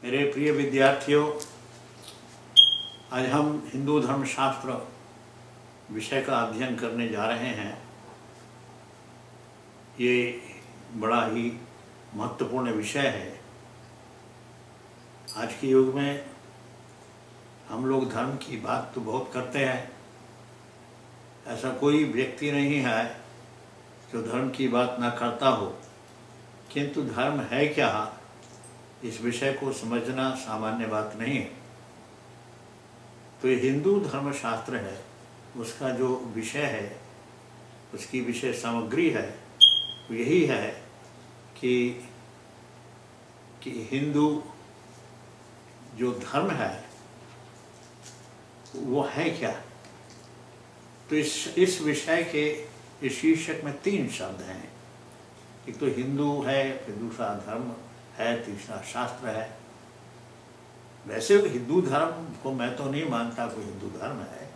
मेरे प्रिय विद्यार्थियों, आज हम हिंदू धर्मशास्त्र विषय का अध्ययन करने जा रहे हैं। ये बड़ा ही महत्वपूर्ण विषय है। आज के युग में हम लोग धर्म की बात तो बहुत करते हैं, ऐसा कोई व्यक्ति नहीं है जो धर्म की बात ना करता हो, किंतु धर्म है क्या, इस विषय को समझना सामान्य बात नहीं है। तो ये हिंदू धर्मशास्त्र है, उसका जो विषय है, उसकी विषय सामग्री है, वो यही है कि हिंदू जो धर्म है वो है क्या। तो इस विषय के इस शीर्षक में 3 शब्द हैं। एक तो हिंदू है, फिर दूसरा धर्म है, तीसरा शास्त्र है। वैसे हिंदू धर्म को मैं तो नहीं मानता कोई हिंदू धर्म है,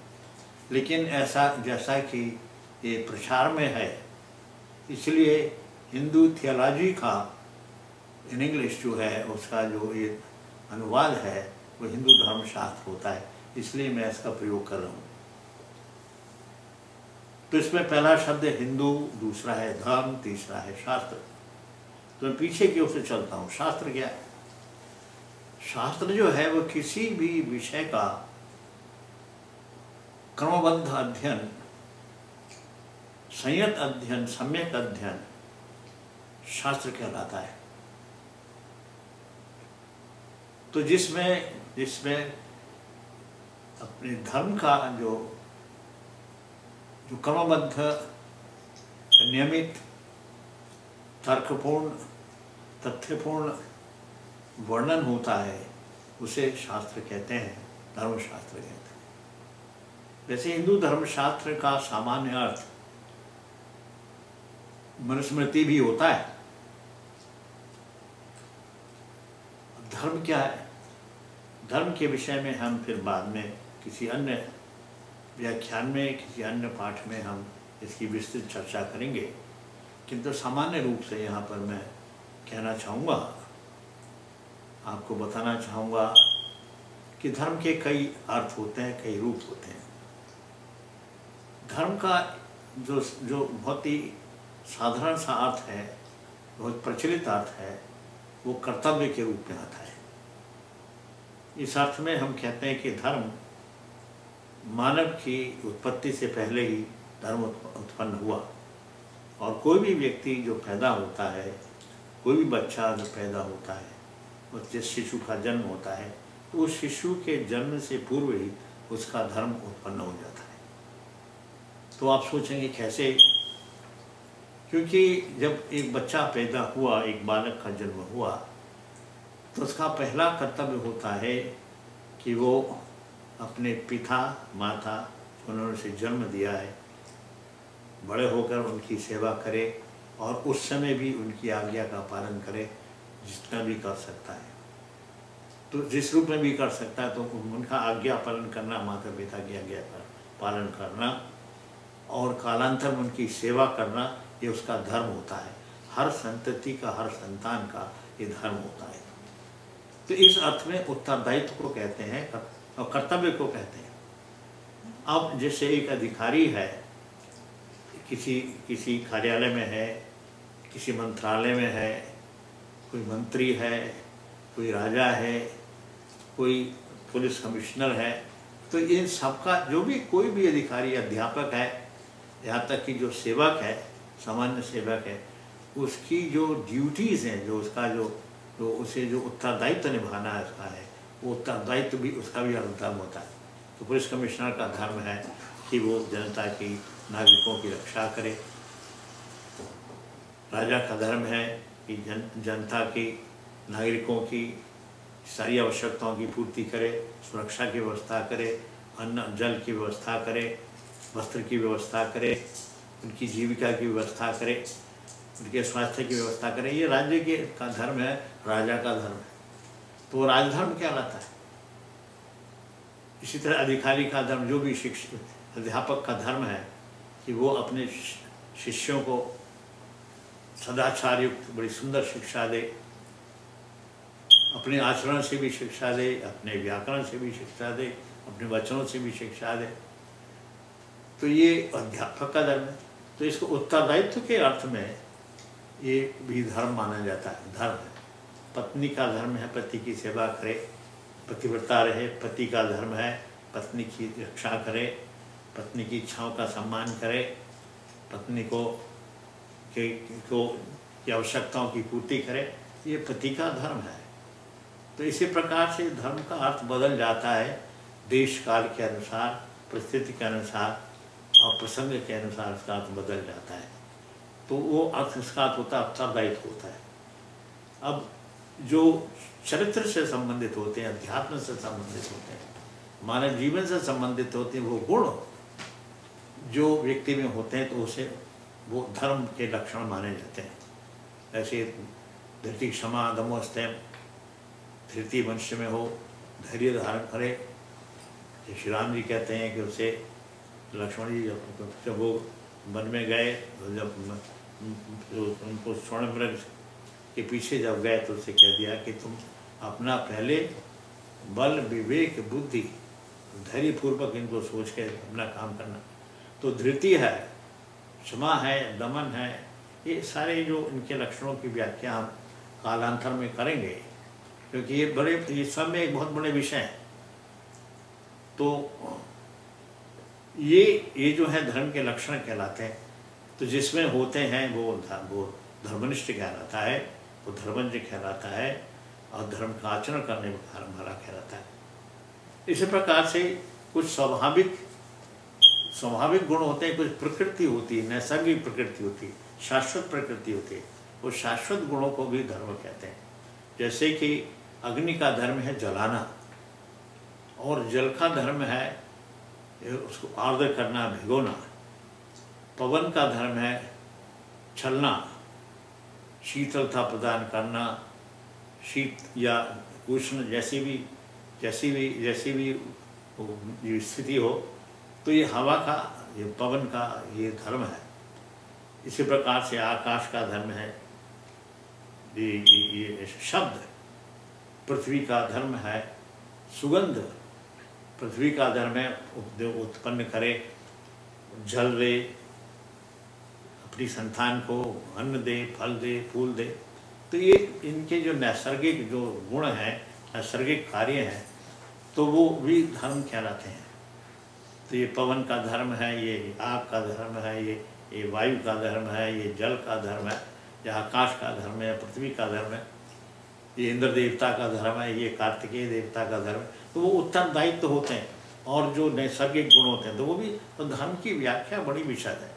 लेकिन ऐसा जैसा कि ये प्रचार में है, इसलिए हिंदू थियोलॉजी का इन इंग्लिश जो है उसका जो ये अनुवाद है वो हिंदू धर्मशास्त्र होता है, इसलिए मैं इसका प्रयोग कर रहा हूँ। तो इसमें पहला शब्द है हिंदू, दूसरा है धर्म, तीसरा है शास्त्र। तो मैं पीछे की ओर से चलता हूँ। शास्त्र क्या है? शास्त्र जो है वो किसी भी विषय का क्रमबद्ध अध्ययन, संयत अध्ययन, सम्यक अध्ययन शास्त्र कहलाता है। तो जिसमें अपने धर्म का जो क्रमबद्ध, नियमित, तर्कपूर्ण, तथ्यपूर्ण वर्णन होता है, उसे शास्त्र कहते हैं, धर्मशास्त्र कहते हैं। वैसे हिंदू धर्मशास्त्र का सामान्य अर्थ मनुस्मृति भी होता है। धर्म क्या है? धर्म के विषय में हम फिर बाद में किसी अन्य व्याख्यान में, किसी अन्य पाठ में हम इसकी विस्तृत चर्चा करेंगे, किंतु सामान्य रूप से यहाँ पर मैं कहना चाहूँगा, आपको बताना चाहूँगा कि धर्म के कई अर्थ होते हैं, कई रूप होते हैं। धर्म का जो बहुत ही साधारण सा अर्थ है, बहुत प्रचलित अर्थ है, वो कर्तव्य के रूप में आता है। इस अर्थ में हम कहते हैं कि धर्म, मानव की उत्पत्ति से पहले ही धर्म उत्पन्न हुआ, और कोई भी व्यक्ति जो पैदा होता है, कोई भी बच्चा जो पैदा होता है, जिस शिशु का जन्म होता है, तो उस शिशु के जन्म से पूर्व ही उसका धर्म उत्पन्न हो जाता है। तो आप सोचेंगे कैसे? क्योंकि जब एक बच्चा पैदा हुआ, एक बालक का जन्म हुआ, तो उसका पहला कर्तव्य होता है कि वो अपने पिता माता, उन्होंने उसे जन्म दिया है, बड़े होकर उनकी सेवा करे, और उस समय भी उनकी आज्ञा का पालन करे जितना भी कर सकता है। तो जिस रूप में भी कर सकता है, तो उनका आज्ञा पालन करना, माता पिता की आज्ञा का पालन करना और कालांतर में उनकी सेवा करना, ये उसका धर्म होता है। हर संतति का, हर संतान का ये धर्म होता है। तो इस अर्थ में उत्तरदायित्व को कहते हैं और कर्तव्य को कहते हैं। अब जैसे एक अधिकारी है, किसी कार्यालय में है, किसी मंत्रालय में है, कोई मंत्री है, कोई राजा है, कोई पुलिस कमिश्नर है, तो इन सबका जो भी कोई भी अधिकारी, अध्यापक है, यहाँ तक कि जो सेवक है, सामान्य सेवक है, उसकी जो ड्यूटीज़ हैं, जो उसका जो उसे जो उत्तरदायित्व निभाना है उसका है, वो उत्तरदायित्व भी उसका भी धर्म होता है। तो पुलिस कमिश्नर का धर्म है कि वो जनता की, नागरिकों की रक्षा करे। राजा का धर्म है कि जनता की, नागरिकों की सारी आवश्यकताओं की पूर्ति करे, सुरक्षा की व्यवस्था करे, अन्न जल की व्यवस्था करे, वस्त्र की व्यवस्था करे, उनकी जीविका की व्यवस्था करे, उनके स्वास्थ्य की व्यवस्था करे। ये राज्य के का धर्म है, राजा का धर्म है, तो वो राजधर्म कहलाता है। इसी तरह अधिकारी का धर्म, जो भी अध्यापक का धर्म है कि वो अपने शिष्यों को सदाचार युक्त बड़ी सुंदर शिक्षा दे, अपने आचरण से भी शिक्षा दे, अपने व्याकरण से भी शिक्षा दे, अपने वचनों से भी शिक्षा दे। तो ये अध्यापक का धर्म है। तो इसको उत्तरदायित्व के अर्थ में ये भी धर्म माना जाता है, धर्म है। पत्नी का धर्म है पति की सेवा करे, पतिव्रता रहे। पति का धर्म है पत्नी की रक्षा करे, पत्नी की इच्छाओं का सम्मान करे, पत्नी को की आवश्यकताओं की पूर्ति करे। ये पति का धर्म है। तो इसी प्रकार से धर्म का अर्थ बदल जाता है देश काल के अनुसार, परिस्थिति के अनुसार और प्रसंग के अनुसार इसका अर्थ बदल जाता है। तो वो अर्थ इसका अर्थ होता है, उत्तरदायित्व होता है। अब जो चरित्र से संबंधित होते हैं, अध्यात्म से संबंधित होते हैं, मानव जीवन से संबंधित होते हैं, वो गुण जो व्यक्ति में होते हैं तो उसे वो धर्म के लक्षण माने जाते हैं। ऐसे धृति, क्षमा, दमो, स्थैर्य। धृति मनुष्य में हो, धैर्य धारण करे। श्री राम जी कहते हैं कि उसे लक्ष्मण जी जब वो वन में गए, जब उनको स्वर्ण मृग के पीछे जब गए तो उसे कह दिया कि तुम अपना पहले बल, विवेक, बुद्धि, धैर्य पूर्वक इनको सोच के अपना काम करना। तो धृति है, क्षमा है, दमन है, ये सारे जो इनके लक्षणों की व्याख्या हम कालांतर में करेंगे, क्योंकि ये सब में एक बहुत बड़े विषय हैं। तो ये जो है धर्म के लक्षण कहलाते हैं। तो जिसमें होते हैं वो धर्मनिष्ठ कहलाता है, वो धर्मज्ञ कहलाता है, और धर्म का आचरण करने वाला कहलाता है। इसी प्रकार से कुछ स्वाभाविक गुण होते हैं, कुछ प्रकृति होती है, नैसर्गिक प्रकृति होती है, शाश्वत प्रकृति होती है। वो शाश्वत गुणों को भी धर्म कहते हैं। जैसे कि अग्नि का धर्म है जलाना, और जल का धर्म है उसको आर्द्र करना, भिगोना। पवन का धर्म है चलना, शीतलता प्रदान करना, शीत या उष्ण जैसी भी स्थिति हो, तो ये हवा का, ये पवन का ये धर्म है। इसी प्रकार से आकाश का धर्म है ये शब्द। पृथ्वी का धर्म है सुगंध। पृथ्वी का धर्म है उत्पन्न करे, जल दे, अपनी संतान को अन्न दे, फल दे, फूल दे। तो ये इनके जो नैसर्गिक जो गुण हैं, नैसर्गिक कार्य हैं, तो वो भी धर्म कहलाते हैं। तो ये पवन का धर्म है, ये आग का धर्म है, ये वायु का धर्म है, ये जल का धर्म है, ये आकाश का धर्म है, पृथ्वी का धर्म है, ये इंद्र देवता का धर्म है, ये कार्तिकेय देवता का धर्म है। तो वो उत्तरदायित्व होते हैं। और जो नैसर्गिक गुण होते हैं तो वो भी, तो धर्म की व्याख्या बड़ी विशद है।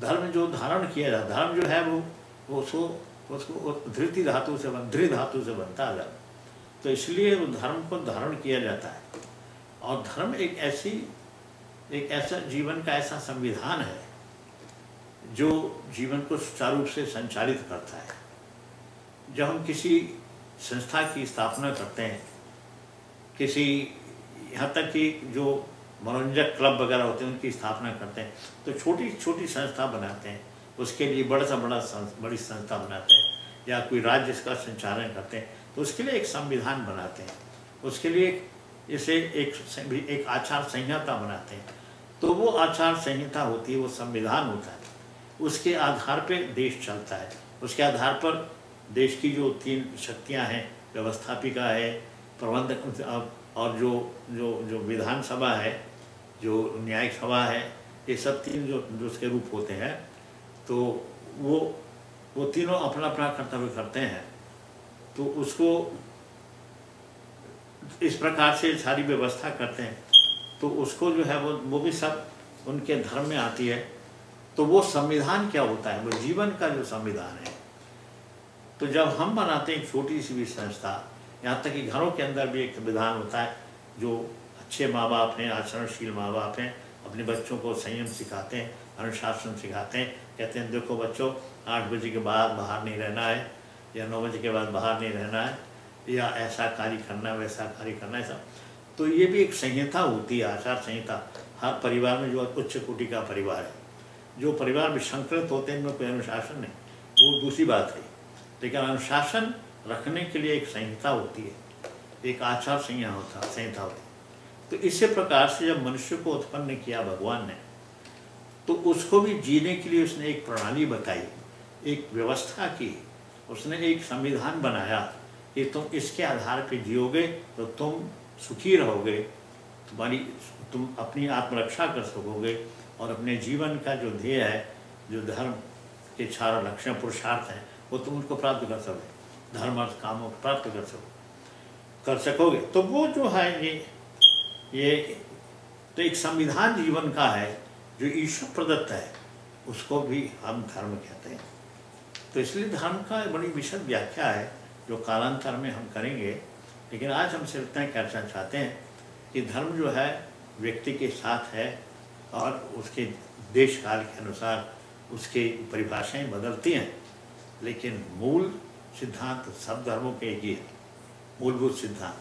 धर्म जो धारण किया जाता, धर्म जो है वो उसको धृति धातु से धृ धातु से बनता है धर्म। तो इसलिए वो धर्म को धारण किया जाता है। और धर्म एक ऐसा जीवन का ऐसा संविधान है जो जीवन को सुचारू रूप से संचालित करता है। जब हम किसी संस्था की स्थापना करते हैं, किसी यहाँ तक कि जो मनोरंजक क्लब वगैरह होते हैं उनकी स्थापना करते हैं, तो छोटी छोटी संस्था बनाते हैं, उसके लिए बड़ी संस्था बनाते हैं, या कोई राज्य इसका संचालन करते हैं तो उसके लिए एक संविधान बनाते हैं, उसके लिए इसे एक आचार संहिता बनाते हैं। तो वो आचार संहिता होती है, वो संविधान होता है, उसके आधार पर देश चलता है। उसके आधार पर देश की जो 3 शक्तियाँ हैं, व्यवस्थापिका है, प्रबंधक और जो विधानसभा है, जो न्यायिक सभा है, ये सब 3 जो उसके रूप होते हैं। तो वो तीनों अपना अपना कर्तव्य करते हैं। तो उसको इस प्रकार से सारी व्यवस्था करते हैं। तो उसको जो है वो भी सब उनके धर्म में आती है। तो वो संविधान क्या होता है, वो जीवन का जो संविधान है। तो जब हम बनाते हैं एक छोटी सी भी संस्था, यहाँ तक कि घरों के अंदर भी एक संविधान होता है। जो अच्छे माँ बाप हैं, आचरणशील माँ बाप हैं, अपने बच्चों को संयम सिखाते हैं, अनुशासन सिखाते हैं। कहते हैं देखो बच्चों, 8 बजे के बाद बाहर नहीं रहना है, या 9 बजे के बाद बाहर नहीं रहना है, या ऐसा कार्य करना है, वैसा कार्य करना है, सब। तो ये भी एक संहिता होती है, आचार संहिता। हर परिवार में जो उच्च कोटि का परिवार है, जो परिवार में संकृत होते हैं उनमें कोई अनुशासन नहीं, वो दूसरी बात है। लेकिन अनुशासन रखने के लिए एक संहिता होती है, एक आचार संहिता होती है। तो इसी प्रकार से जब मनुष्य को उत्पन्न किया भगवान ने, तो उसको भी जीने के लिए उसने एक प्रणाली बताई, एक व्यवस्था की, उसने एक संविधान बनाया कि तुम इसके आधार पर जियोगे तो तुम सुखी रहोगे, तुम अपनी आत्मरक्षा कर सकोगे और अपने जीवन का जो ध्येय है, जो धर्म के 4 लक्षण पुरुषार्थ हैं, वो तुम उनको प्राप्त कर सकोगे, धर्म अर्थ कामों को प्राप्त कर सकोगे। तो वो जो है ये तो एक संविधान जीवन का है जो ईश्वर प्रदत्त है, उसको भी हम धर्म कहते हैं। तो इसलिए धर्म का बड़ी विशद व्याख्या है जो कालांतर में हम करेंगे, लेकिन आज हम सिर्फ इतना कहना चाहते हैं कि धर्म जो है व्यक्ति के साथ है और उसके देश काल के अनुसार उसके परिभाषाएं बदलती हैं, लेकिन मूल सिद्धांत सब धर्मों के एक ही है, मूलभूत सिद्धांत।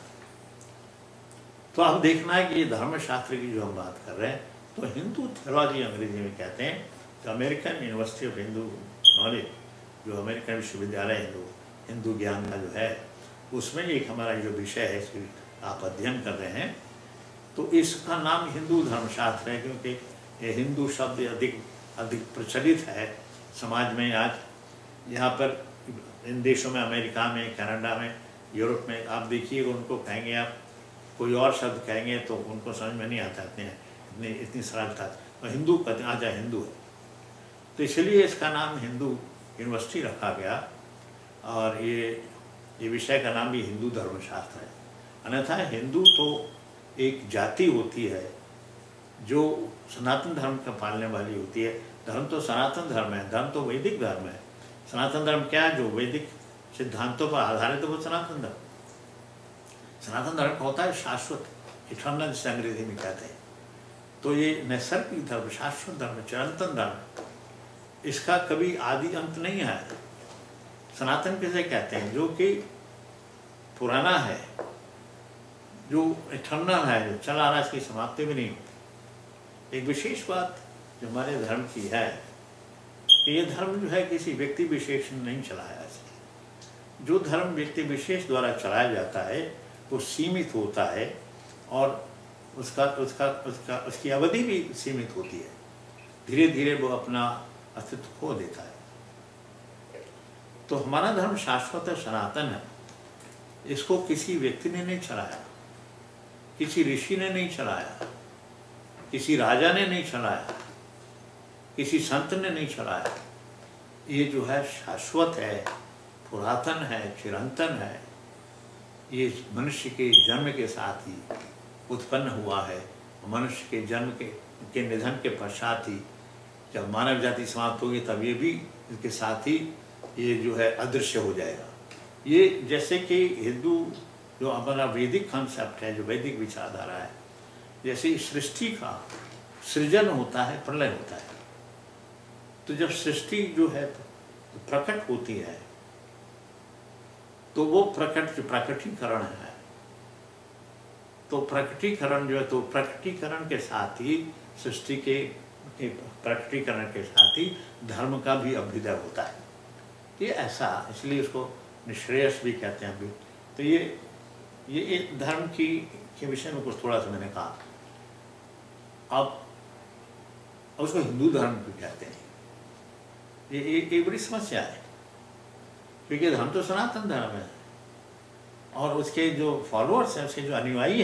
तो अब देखना है कि ये धर्मशास्त्र की जो हम बात कर रहे हैं, तो हिंदू थियोलॉजी अंग्रेजी में कहते हैं, तो American university of Hindu knowledge, जो अमेरिकन विश्वविद्यालय हिंदू ज्ञान का जो है, उसमें एक हमारा जो विषय है, इसकी आप अध्ययन कर रहे हैं, तो इसका नाम हिंदू धर्मशास्त्र है, क्योंकि ये हिंदू शब्द अधिक प्रचलित है समाज में आज। यहाँ पर इन देशों में, अमेरिका में, कनाडा में, यूरोप में, आप देखिएगा उनको कहेंगे, आप कोई और शब्द कहेंगे तो उनको समझ में नहीं आता इतनी सरलता, और हिंदू कहते हैं, आजा हिंदू है। तो इसलिए इसका नाम हिंदू यूनिवर्सिटी रखा गया, और ये विषय का नाम भी हिंदू धर्मशास्त्र है। अन्यथा हिंदू तो एक जाति होती है जो सनातन धर्म का पालने वाली होती है। धर्म तो सनातन धर्म है, धर्म तो वैदिक धर्म है। सनातन धर्म क्या है? जो वैदिक सिद्धांतों पर आधारित है, वो सनातन धर्म। सनातन धर्म होता है शाश्वत, इटर्नल जिसे अंग्रेजी में कहते हैं। तो ये नैसर्गिक धर्म, शाश्वत धर्म, चिरंतन धर्म, इसका कभी आदि अंत नहीं है। सनातन किसे कहते हैं? जो कि पुराना है, जो इटर्नल है, जो चला रहा है, इसकी समाप्ति भी नहीं होती। एक विशेष बात जो हमारे धर्म की है कि ये धर्म जो है किसी व्यक्ति विशेष ने नहीं चलाया है। जो धर्म व्यक्ति विशेष द्वारा चलाया जाता है वो सीमित होता है, और उसकी अवधि भी सीमित होती है। धीरे धीरे वो अपना अस्तित्व खो देता है। तो हमारा धर्म शाश्वत है, सनातन है। इसको किसी व्यक्ति ने नहीं चलाया, किसी ऋषि ने नहीं चलाया, किसी राजा ने नहीं चलाया, किसी संत ने नहीं चलाया। ये जो है शाश्वत है, पुरातन है, चिरंतन है। ये मनुष्य के जन्म के साथ ही उत्पन्न हुआ है। मनुष्य के जन्म के निधन के पश्चात ही जब मानव जाति समाप्त होगी, तब ये भी इसके साथ ही ये जो है अदृश्य हो जाएगा। ये जैसे कि हिंदू जो हमारा वैदिक कॉन्सेप्ट है, जो वैदिक विचारधारा है, जैसे सृष्टि का सृजन होता है, प्रलय होता है। तो जब सृष्टि जो है प्रकट होती है, तो वो जो प्रकटीकरण है, तो प्रकटीकरण जो है, तो प्रकटीकरण के साथ ही सृष्टि के प्रकटीकरण के साथ ही धर्म का भी अभ्युदय होता है। ये ऐसा, इसलिए उसको निश्रेयस भी कहते हैं अभी। तो ये धर्म के विषय में कुछ थोड़ा सा मैंने कहा। अब उसको हिंदू धर्म भी कहते हैं। ये बड़ी समस्या है, क्योंकि धर्म तो सनातन धर्म है, और उसके जो फॉलोअर्स हैं, उसके जो अनुयायी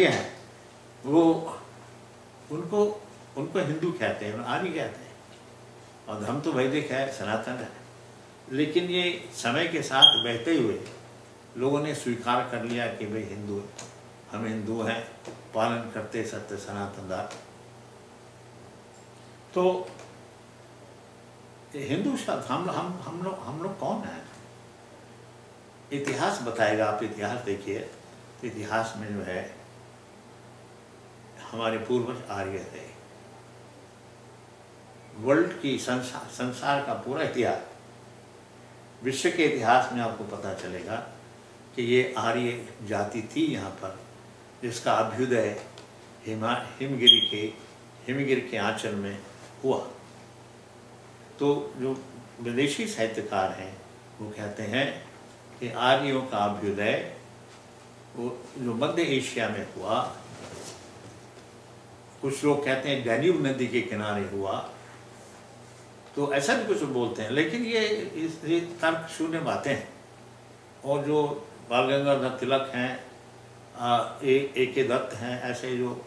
हैं, वो उनको हिंदू कहते हैं, आर्य कहते हैं। और धर्म तो वैदिक है, सनातन है। लेकिन ये समय के साथ बहते हुए लोगों ने स्वीकार कर लिया कि भाई हिंदू, हम हिंदू हैं, पालन करते सत्य सनातन धर्म। तो हिंदू शब्द हम लोग कौन हैं? इतिहास बताएगा। आप इतिहास देखिए, तो इतिहास में जो है हमारे पूर्वज आर्य थे। वर्ल्ड की संसार का पूरा इतिहास, विश्व के इतिहास में आपको पता चलेगा कि ये आर्य जाति थी यहाँ पर, जिसका अभ्युदय हिमगिरी के आंचल में हुआ। तो जो विदेशी साहित्यकार हैं वो कहते हैं कि आर्यों का अभ्युदय वो जो मध्य एशिया में हुआ, कुछ लोग कहते हैं डैन्यूब नदी के किनारे हुआ, तो ऐसा भी कुछ बोलते हैं, लेकिन ये तर्क शून्य बातें हैं। और जो बाल गंगाधर तिलक हैं, ए के दत्त हैं, ऐसे जो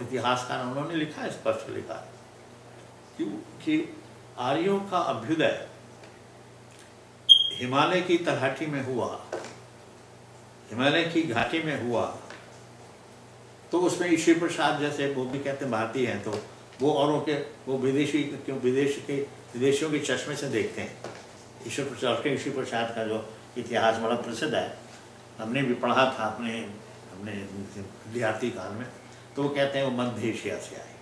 इतिहासकार उन्होंने लिखा है, स्पष्ट लिखा है कि आर्यों का अभ्युदय हिमालय की तलहटी में हुआ, हिमालय की घाटी में हुआ। तो उसमें ईश्वर प्रसाद जैसे वो भी कहते हैं भारतीय हैं, तो वो औरों के वो विदेशियों के चश्मे से देखते हैं। ईश्वर प्रसाद का जो इतिहास बड़ा प्रसिद्ध है, हमने भी पढ़ा था अपने विद्यार्थी काल में। तो वो कहते हैं वो मध्य एशिया से आए,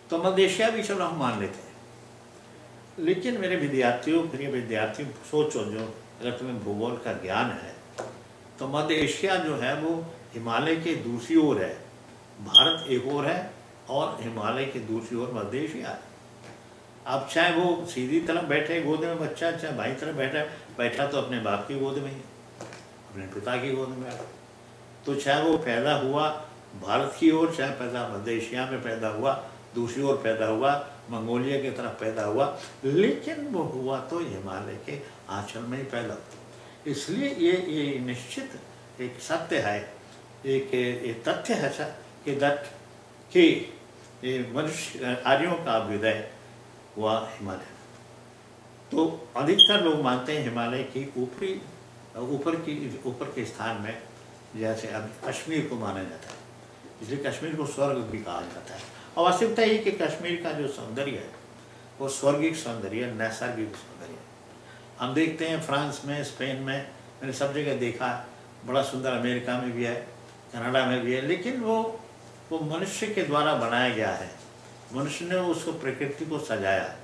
तो मध्य एशिया भी चलो हम मान लेते हैं। लेकिन मेरे प्रिय विद्यार्थियों सोचो, जो अगर तुम्हें भूगोल का ज्ञान है तो मध्य एशिया जो है वो हिमालय के दूसरी ओर है, भारत एक ओर है और हिमालय के दूसरी ओर मध्य एशिया है। अब चाहे वो सीधी तरफ बैठे गोद में बच्चा, चाहे बाई तरफ बैठा तो अपने बाप की गोद में ही, अपने पिता की गोद में। तो चाहे वो पैदा हुआ भारत की ओर, चाहे पैदा मध्य एशिया में पैदा हुआ, दूसरी ओर पैदा हुआ, मंगोलिया की तरफ पैदा हुआ, लेकिन वो हुआ तो हिमालय के आंचल में ही पैदा हुआ। इसलिए ये निश्चित एक सत्य है, एक तथ्य है कि मनुष्य आर्यों का अभ्युदय हुआ हिमालय। तो अधिकतर लोग मानते हैं हिमालय की ऊपर के स्थान में, जैसे अब कश्मीर को माना जाता है, इसलिए कश्मीर को स्वर्ग भी कहा जाता है। और वास्तविकता ये कि कश्मीर का जो सौंदर्य है वो स्वर्गिक सौंदर्य, नैसर्गिक सौंदर्य। हम देखते हैं फ्रांस में, स्पेन में, मैंने सब जगह देखा, बड़ा सुंदर, अमेरिका में भी है, कनाडा में भी है, लेकिन वो मनुष्य के द्वारा बनाया गया है, मनुष्य ने उसको, प्रकृति को सजाया।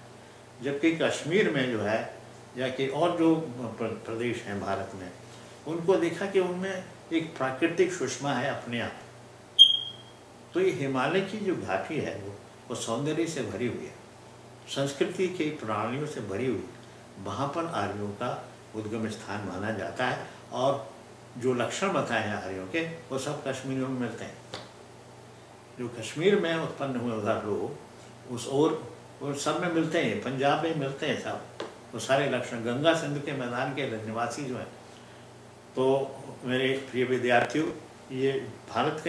जबकि कश्मीर में जो है या कि और जो प्रदेश हैं भारत में, उनको देखा कि उनमें एक प्राकृतिक सुषमा है अपने आप। तो ये हिमालय की जो घाटी है वो सौंदर्य से भरी हुई है, संस्कृति की प्रणालियों से भरी हुई है। वहाँ पर आर्यों का उद्गम स्थान माना जाता है, और जो लक्षण बताए हैं आर्यों के वो सब कश्मीरियों में मिलते हैं। जो कश्मीर में उत्पन्न हुए उधर लोग उस और सब में मिलते हैं, पंजाब में मिलते हैं सब, वो सारे लक्षण। गंगा सिंध के मैदान के निवासी जो हैं, तो मेरे प्रिय विद्यार्थियों, ये भारत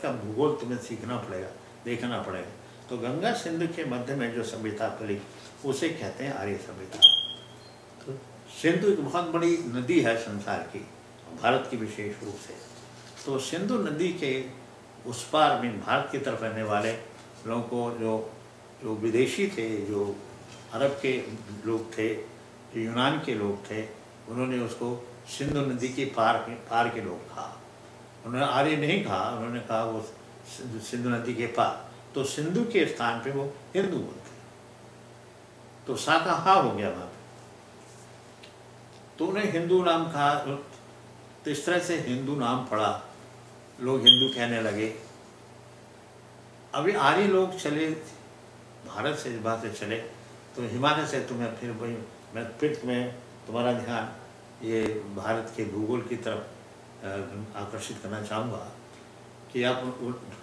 का भूगोल तुम्हें सीखना पड़ेगा, देखना पड़ेगा। तो गंगा सिंधु के मध्य में जो सभ्यता फैली उसे कहते हैं आर्य सभ्यता। तो सिंधु एक बहुत बड़ी नदी है संसार की, भारत की विशेष रूप से। तो सिंधु नदी के उस पार में भारत की तरफ रहने वाले लोगों को, जो विदेशी थे, जो अरब के लोग थे, यूनान के लोग थे, उन्होंने उसको सिंधु नदी के पार के लोग कहा। उन्होंने आर्य नहीं कहा, उन्होंने कहा वो सिंधु नदी के पार। तो सिंधु के स्थान पे वो हिंदू बोलते, तो शाकाहा हो गया वहाँ पे, तो उन्हें हिंदू नाम कहा। तो इस तरह से हिंदू नाम पड़ा, लोग हिंदू कहने लगे। अभी आर्य लोग चले भारत से, वहाँ से चले, तो हिमालय से तुम्हें फिर वही मैं तुम्हारा ध्यान ये भारत के भूगोल की तरफ आकर्षित करना चाहूँगा कि आप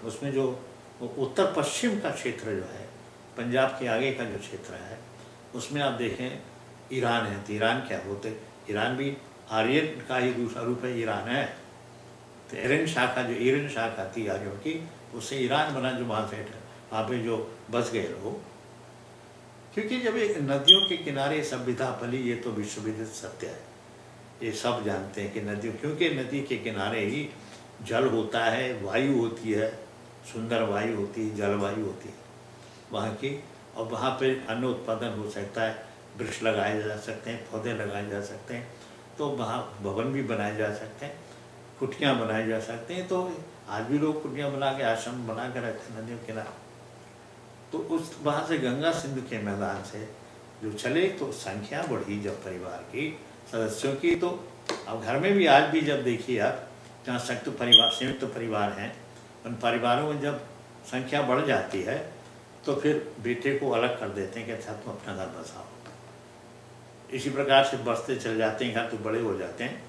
उसमें जो उत्तर पश्चिम का क्षेत्र जो है, पंजाब के आगे का जो क्षेत्र है, उसमें आप देखें ईरान है। तो ईरान क्या होते, ईरान भी आर्यन का ही दूसरा रूप है, ईरान है। तो ईरान शाखा थी आर्यों की, उससे ईरान बना, जो वहाँ पे जो बस गए लोग। क्योंकि जब एक नदियों के किनारे सभ्यता फैली, ये तो विश्वविदित सत्य है, ये सब जानते हैं कि नदियों, क्योंकि नदी के किनारे ही जल होता है, वायु होती है, सुंदर वायु होती है, जलवायु होती है वहाँ की, और वहाँ पे अन्न उत्पादन हो सकता है, वृक्ष लगाए जा सकते हैं, पौधे लगाए जा सकते हैं, तो वहाँ भवन भी बनाए जा सकते हैं, कुटियाँ बनाए जा सकते हैं। तो आज भी लोग कुटियाँ बना के, आश्रम बना कर रखते हैं नदियों के किनारे। तो उस वहाँ से गंगा सिंधु के मैदान से जो चले, तो संख्या बढ़ी जब परिवार की सदस्यों की। तो अब घर में भी आज भी जब देखिए आप, जहाँ संयुक्त परिवार हैं, उन परिवारों में जब संख्या बढ़ जाती है तो फिर बेटे को अलग कर देते हैं कि अच्छा तुम अपना घर बसाओ, इसी प्रकार से बढ़ते चले जाते हैं, घर तो बड़े हो जाते हैं।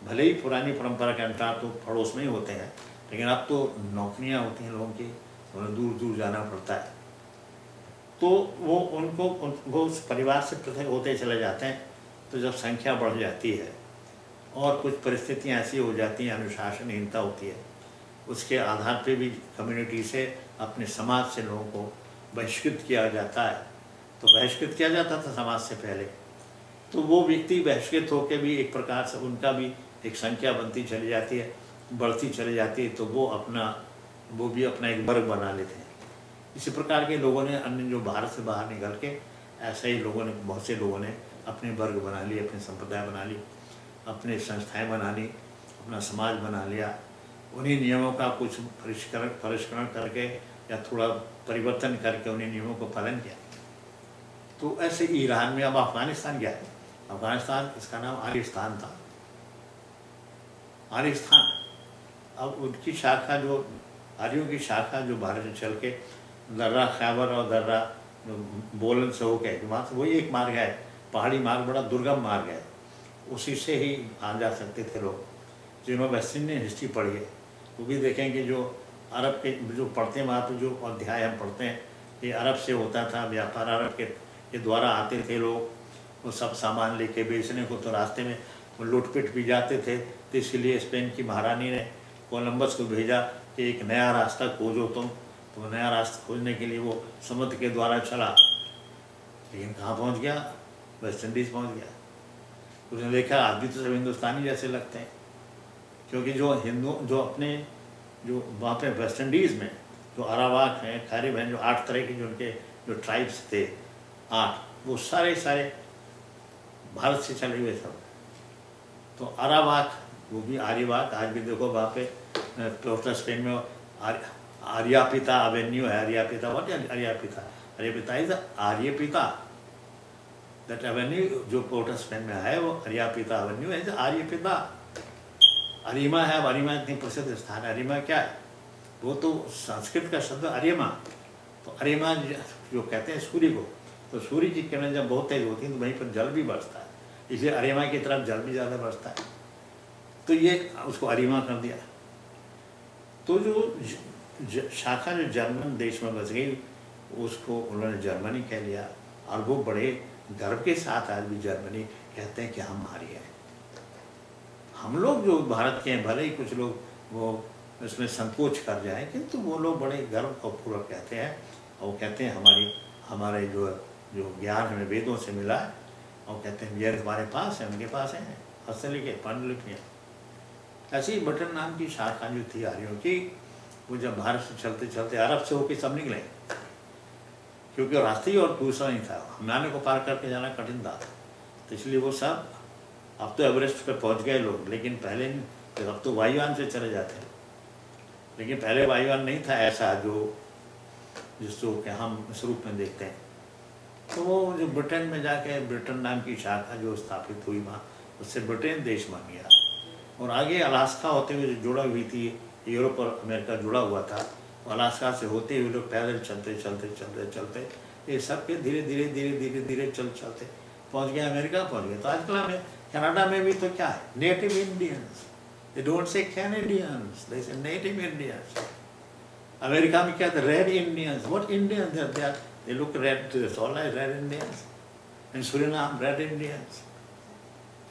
भले ही पुरानी परंपरा के अनुसार तो पड़ोस में ही होते हैं, लेकिन अब तो नौकरियां होती हैं लोगों की, उन्हें दूर दूर जाना पड़ता है। तो वो वो उस परिवार से पृथक होते चले जाते हैं। तो जब संख्या बढ़ जाती है और कुछ परिस्थितियां ऐसी हो जाती हैं, अनुशासनहीनता होती है, उसके आधार पे भी कम्युनिटी से, अपने समाज से लोगों को बहिष्कृत किया जाता है। तो बहिष्कृत किया जाता था समाज से पहले, तो वो व्यक्ति बहिष्कृत होकर भी एक प्रकार से उनका भी एक संख्या बनती चली जाती है, बढ़ती चली जाती है, तो वो भी अपना एक वर्ग बना लेते हैं। इसी प्रकार के लोगों ने, अन्य जो भारत से बाहर निकल के, ऐसे ही लोगों ने, बहुत से लोगों ने अपने वर्ग बना लिए, अपने संप्रदाय बना ली, अपने संस्थाएं बना ली, अपना समाज बना लिया। उन्हीं नियमों का कुछ परिष्करण करके या थोड़ा परिवर्तन करके उन्हीं नियमों को पालन किया। तो ऐसे ईरान में, अब अफगानिस्तान गया है, अफगानिस्तान, इसका नाम आर्यस्तान था, आर्यस्तान। अब उनकी शाखा, जो आर्यों की शाखा जो भारत से चल के दर्रा खैबर और दर्रा बोलन से होके, वहाँ से वही एक मार्ग है, पहाड़ी मार्ग, बड़ा दुर्गम मार्ग है, उसी से ही आ जा सकते थे लोग। जिन्होंने वेस्ट इंडियन हिस्ट्री पढ़ी है वो भी देखेंगे, जो अरब के जो पढ़ते हैं वहाँ पर जो अध्याय हम पढ़ते हैं, ये अरब से होता था व्यापार, अरब के द्वारा आते थे लोग, वो सब सामान लेके बेचने को, तो रास्ते में वो लूटपिट भी जाते थे। तो इसलिए स्पेन की महारानी ने कोलंबस को भेजा कि एक नया रास्ता खोजो तुम। तो नया रास्ता खोजने के लिए वो समुद्र के द्वारा चला, लेकिन कहाँ पहुँच गया? वेस्ट इंडीज़ पहुँच गया। उसने देखा आदमी तो सब हिंदुस्तानी जैसे लगते हैं, क्योंकि जो वहाँ पे वेस्ट इंडीज़ में जो अरावाक हैं, कैरिब हैं, जो 8 तरह के जो उनके जो ट्राइब्स थे, 8, वो सारे भारत से चले हुए सब। तो अरावाक, वो भी आर्यवाक, आज भी देखो वहाँ पे पोर्ट स्पेन में आर्यापिता एवेन्यू है। Ariapita, what is Ariapita? Ariapita is Ariapita, that avenue जो पोर्ट स्पेन में है वो आर्यापिता एवेन्यू है, आर्यपिता। अरिमा है, अब अरिमा इतनी प्रसिद्ध स्थान है। अरिमा क्या है? वो तो संस्कृत का शब्द अरिमा। तो अरिमा जो कहते हैं सूर्य को, तो सूर्य की किरणें जब बहुत तेज होती हैं तो वहीं पर जल भी बरसता है, इसलिए अरिमा की तरफ जल भी ज़्यादा बरसता है। तो ये उसको अरिमा कर दिया। तो जो शाखा जो जर्मन देश में बस गई, उसको उन्होंने जर्मनी कह लिया, और वो बड़े गर्व के साथ आज भी जर्मनी कहते हैं कि हम हमारी है। हम लोग जो भारत के हैं, भले ही कुछ लोग वो इसमें संकोच कर जाए, किंतु वो लोग बड़े गर्व और पूर्वक कहते हैं, और कहते हैं हमारे जो ज्ञान हमें वेदों से मिला है, और कहते हैं ये हमारे पास है, उनके पास है हस्तलिखित पांडुलिपियाँ। ऐसी ही बटन नाम की शाखा जो थी आर्यों की, वो जब भारत से चलते चलते अरब से होकर सब निकले, क्योंकि रास्ते ही और दूसरा नहीं था, हिमालय को पार करके जाना कठिन था, तो इसलिए वो सब, अब तो एवरेस्ट पे पहुंच गए लोग, लेकिन पहले नहीं, अब तो वायुयान से चले जाते हैं, लेकिन पहले वायुयान नहीं था ऐसा जिसको कि हम इस रूप में देखते हैं। तो वो जो ब्रिटेन में जाके, ब्रिटेन नाम की शाखा जो स्थापित हुई वहाँ, उससे ब्रिटेन देश बन गया, और आगे अलास्का होते हुए जो जुड़ा हुई थी, यूरोप और अमेरिका जुड़ा हुआ था, अलास्का से होते हुए लोग पैदल चलते ये सब के धीरे चलते पहुंच गए, अमेरिका पहुंच गए। तो आजकल हमें कनाडा में भी तो क्या है, native Indians, they don't say Canadians, they say native Indians. America में क्या था, red Indians, what Indians they look red, all red Indians, in Suriname red Indians.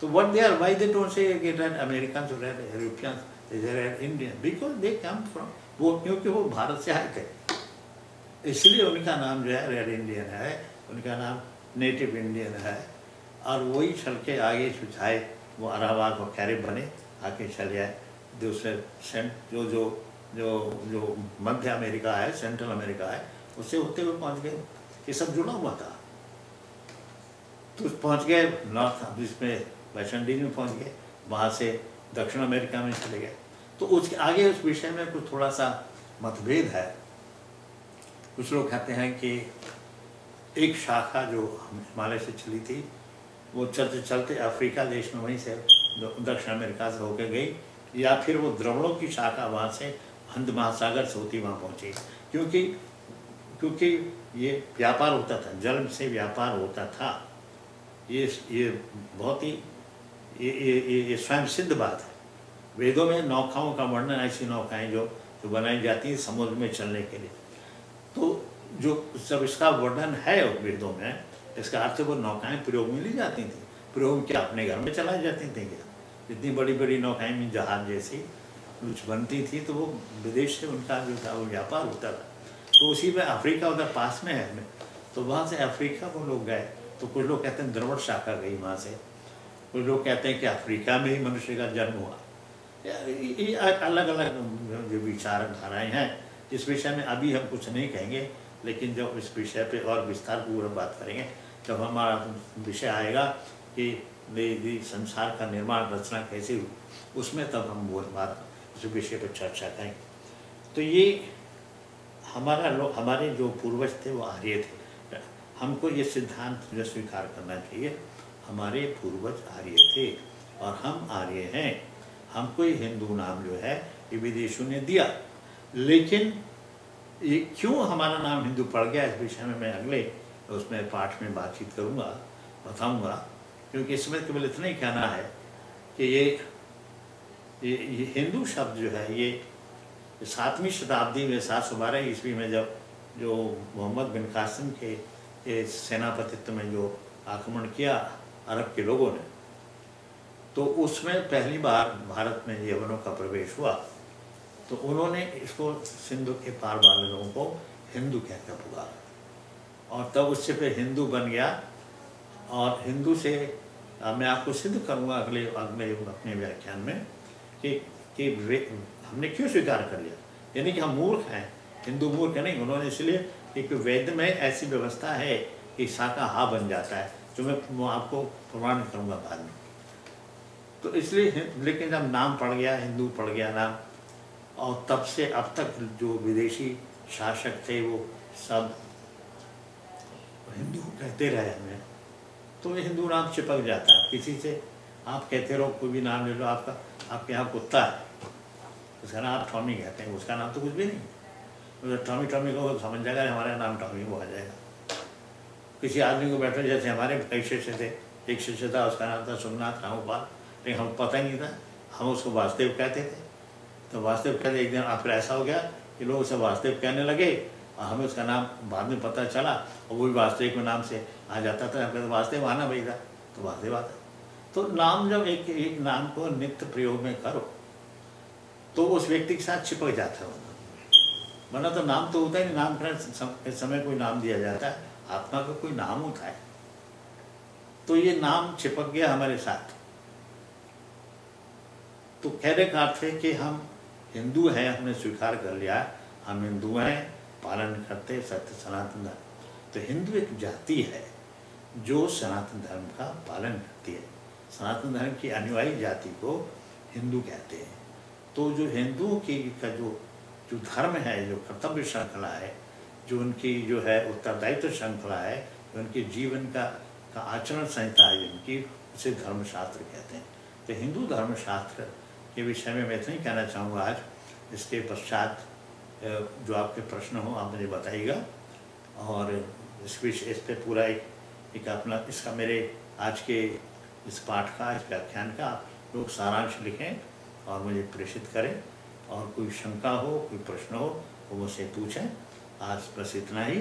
तो what they are, why they don't say red Americans or red Europeans, they say red Indians, because they come from, वो क्योंकि वो भारत से आए थे, इसलिए उनका नाम जो है रेड इंडियन है, उनका नाम नेटिव इंडियन है। और वही चल के आगे सुझाए, वो अरावाक और कैरिब बने, आके चले आए दूसरे जो मध्य अमेरिका है, सेंट्रल अमेरिका है, उससे होते हुए पहुँच गए। ये सब जुड़ा हुआ था, तो पहुँच गए नॉर्थ जिसमें वेस्ट इंडीज में पहुँच गए, वहाँ से दक्षिण अमेरिका में चले गए। तो उसके आगे उस विषय में कुछ थोड़ा सा मतभेद है। कुछ लोग कहते हैं कि एक शाखा जो हिमालय से चली थी, वो चलते चलते अफ्रीका देश में वहीं से दक्षिण अमेरिका से होकर गई, या फिर वो द्रविड़ों की शाखा वहाँ से हिंद महासागर से होती वहाँ पहुँची, क्योंकि ये व्यापार होता था, जल से व्यापार होता था। ये बहुत ही ये स्वयं सिद्ध बात है। वेदों में नौकाओं का वर्णन, ऐसी नौकाएं जो बनाई जाती हैं समुद्र में चलने के लिए, तो जो जब इसका वर्णन है वेदों में, इसका अर्थ वो नौकाएं प्रयोग में ली जाती थी। प्रयोग क्या अपने घर में चलाई जाती थी क्या? इतनी बड़ी बड़ी नौकाएं में जहाज जैसी कुछ बनती थी, तो वो विदेश से उनका जो था वो व्यापार होता था। तो उसी में अफ्रीका उधर पास में है, तो वहाँ से अफ्रीका को लोग गए। तो कुछ लोग कहते हैं द्रविड़ शाखा गई वहाँ से, कुछ लोग कहते हैं कि अफ्रीका में ही मनुष्य का जन्म हुआ। ये अलग अलग जो विचारधाराएँ हैं, इस विषय में अभी हम कुछ नहीं कहेंगे, लेकिन जब इस विषय पे और विस्तार पूर्वक बात करेंगे, जब हमारा विषय आएगा कि संसार का निर्माण रचना कैसे हुई, उसमें तब हम वो बात इस विषय पर चर्चा करेंगे। तो ये हमारे जो पूर्वज थे वो आर्य थे। हमको ये सिद्धांत जो स्वीकार करना चाहिए, हमारे पूर्वज आर्य थे और हम आर्य हैं। हमको ये हिंदू नाम जो है ये विदेशियों ने दिया, लेकिन ये क्यों हमारा नाम हिंदू पड़ गया, इस विषय में मैं अगले उसमें पाठ में बातचीत करूँगा, बताऊँगा। क्योंकि इसमें केवल इतना ही कहना है कि ये हिंदू शब्द जो है ये 7वीं शताब्दी में 712 ईस्वी में जब जो मोहम्मद बिन कासिम के सेनापतित्व में जो आक्रमण किया अरब के लोगों ने, तो उसमें पहली बार भारत में यवनों का प्रवेश हुआ। तो उन्होंने इसको सिंधु के पार वाले लोगों को हिंदू कहकर पुकारा, और तब उससे फिर हिंदू बन गया। और हिंदू से मैं आपको सिद्ध करूँगा अगले अपने व्याख्यान में कि हमने क्यों स्वीकार कर लिया। यानी कि हम मूर्ख हैं, हिंदू मूर्ख नहीं। उन्होंने इसलिए कि वेद में ऐसी व्यवस्था है कि सा का हा बन जाता है, जो मैं आपको प्रमाण करूँगा बाद में। तो इसलिए, लेकिन जब नाम पड़ गया, हिंदू पड़ गया नाम, और तब से अब तक जो विदेशी शासक थे वो सब हिंदू कहते रहे हमें, तो ये हिंदू नाम चिपक जाता है। किसी से आप कहते रहो, कोई भी नाम ले लो, आपके यहाँ कुत्ता है, उसका नाम आप टॉमी कहते हैं, उसका नाम तो कुछ भी नहीं। टॉमी को समझ जाएगा हमारा नाम टॉमी वो आ जाएगा। किसी आदमी को बैठो, जैसे हमारे कई शिष्य थे, एक शिष्य था उसका नाम था सोमनाथ रामपाल, लेकिन हम पता ही नहीं था, हम उसको वासुदेव कहते थे। तो वासुदेव कहते, एक दिन फिर ऐसा हो गया कि लोग उसे वासुदेव कहने लगे, और हमें उसका नाम बाद में पता चला, और वो भी वासुदेव के नाम से आ जाता था। तो वासुदेव आना भाई था, तो वासुदेव आता। तो नाम जब एक नाम को नित्य प्रयोग में करो तो उस व्यक्ति के साथ चिपक जाता है। वरना तो नाम तो होता ही नहीं, नामकरण समय कोई नाम दिया जाता है, आत्मा का कोई नाम होता है। तो ये नाम चिपक गया हमारे साथ। तो कहने का अर्थ है कि हम हिंदू हैं, हमने स्वीकार कर लिया, हम हिंदू हैं, पालन करते सत्य सनातन धर्म। तो हिंदू एक जाति है जो सनातन धर्म का पालन करती है। सनातन धर्म की अनुयायी जाति को हिंदू कहते हैं। तो जो हिंदुओं की का जो धर्म है, जो कर्तव्य श्रृंखला है, जो उनकी जो है उत्तरदायित्व श्रृंखला है, जो उनके जीवन का आचरण संहिता है जिनकी, उसे धर्मशास्त्र कहते हैं। तो हिंदू धर्मशास्त्र के विषय में मैं इतना ही कहना चाहूँगा आज। इसके पश्चात जो आपके प्रश्न हो आप मुझे बताइएगा, और इस पे पूरा एक अपना इसका मेरे आज के इस पाठ का, इस व्याख्यान का लोग सारांश लिखें और मुझे प्रेषित करें। और कोई शंका हो, कोई प्रश्न हो वो मुझसे पूछें। आज बस इतना ही।